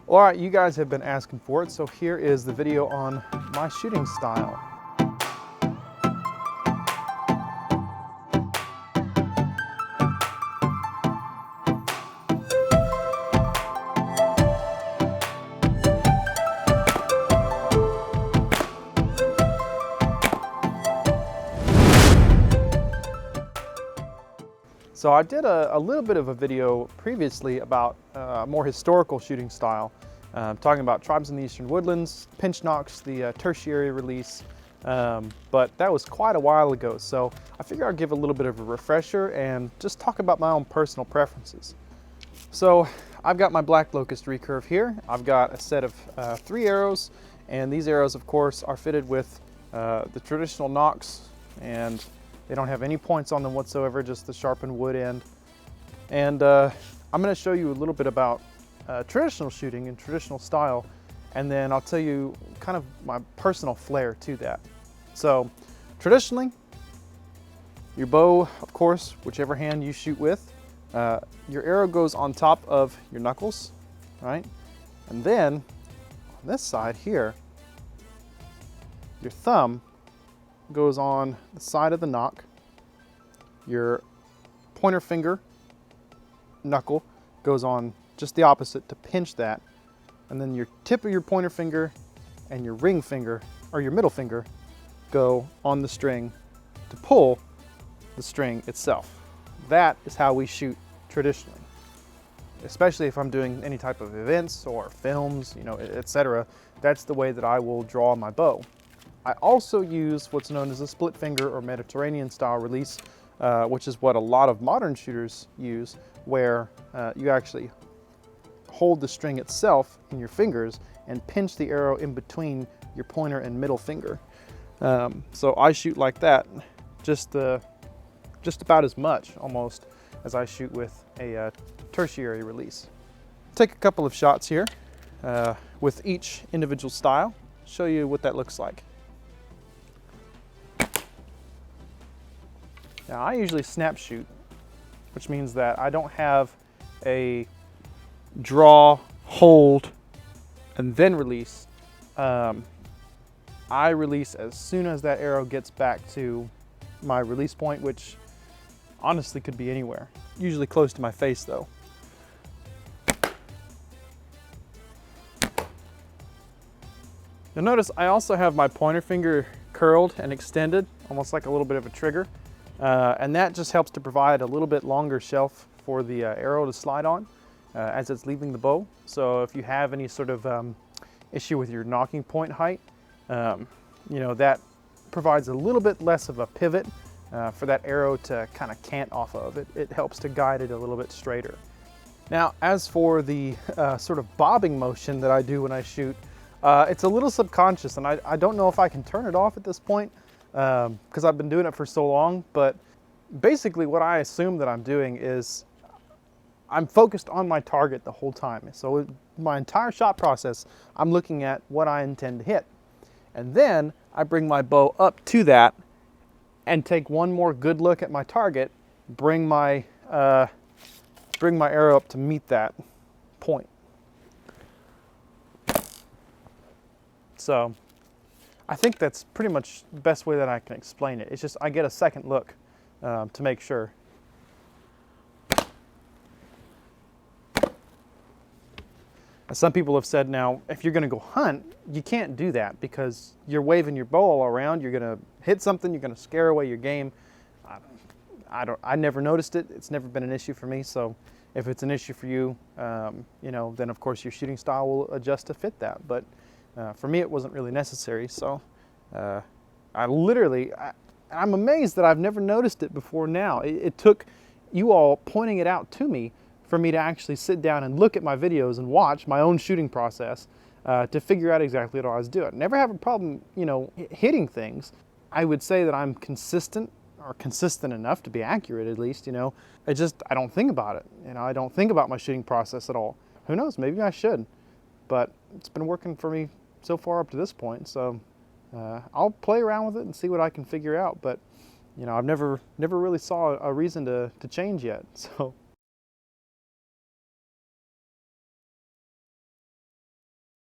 All right, you guys have been asking for it, so here is the video on my shooting style. So I did a little bit of a video previously about a more historical shooting style, talking about Tribes in the Eastern Woodlands, pinch nocks, the tertiary release, but that was quite a while ago. So I figure I'd give a little bit of a refresher and just talk about my own personal preferences. So I've got my black locust recurve here. I've got a set of 3 arrows, and these arrows of course are fitted with the traditional nocks, and they don't have any points on them whatsoever, just the sharpened wood end. And I'm going to show you a little bit about traditional shooting and traditional style, and then I'll tell you kind of my personal flair to that. So traditionally, your bow, of course, whichever hand you shoot with, your arrow goes on top of your knuckles, right? And then on this side here, your thumb goes on the side of the nock. Your pointer finger knuckle goes on just the opposite to pinch that. And then your tip of your pointer finger and your ring finger, or your middle finger, go on the string to pull the string itself. That is how we shoot traditionally, especially if I'm doing any type of events or films, etc. That's the way that I will draw my bow. I also use what's known as a split finger or Mediterranean style release, which is what a lot of modern shooters use, where you actually hold the string itself in your fingers and pinch the arrow in between your pointer and middle finger. So I shoot like that, just about as much almost as I shoot with a tertiary release. Take a couple of shots here with each individual style, show you what that looks like. Now I usually snap shoot, which means that I don't have a draw, hold, and then release. I release as soon as that arrow gets back to my release point, which honestly could be anywhere, usually close to my face though. You'll notice I also have my pointer finger curled and extended, almost like a little bit of a trigger. And that just helps to provide a little bit longer shelf for the arrow to slide on as it's leaving the bow. So if you have any sort of issue with your nocking point height, that provides a little bit less of a pivot for that arrow to kind of cant off of. It helps to guide it a little bit straighter. Now, as for the sort of bobbing motion that I do when I shoot, it's a little subconscious, and I don't know if I can turn it off at this point, because I've been doing it for so long. But basically what I assume that I'm doing is I'm focused on my target the whole time. So my entire shot process, I'm looking at what I intend to hit. And then I bring my bow up to that and take one more good look at my target, bring my arrow up to meet that point. So I think that's pretty much the best way that I can explain it. It's just I get a second look to make sure. Some people have said, now, if you're going to go hunt, you can't do that because you're waving your bow all around. You're going to hit something. You're going to scare away your game. I never noticed it. It's never been an issue for me. So if it's an issue for you, then of course your shooting style will adjust to fit that. But for me, it wasn't really necessary. So I'm amazed that I've never noticed it before now. It took you all pointing it out to me for me to actually sit down and look at my videos and watch my own shooting process to figure out exactly what I was doing. Never have a problem, hitting things. I would say that I'm consistent, or consistent enough to be accurate at least, I don't think about it. I don't think about my shooting process at all. Who knows, maybe I should, but it's been working for me so far up to this point. So I'll play around with it and see what I can figure out, but I've never really saw a reason to change yet. So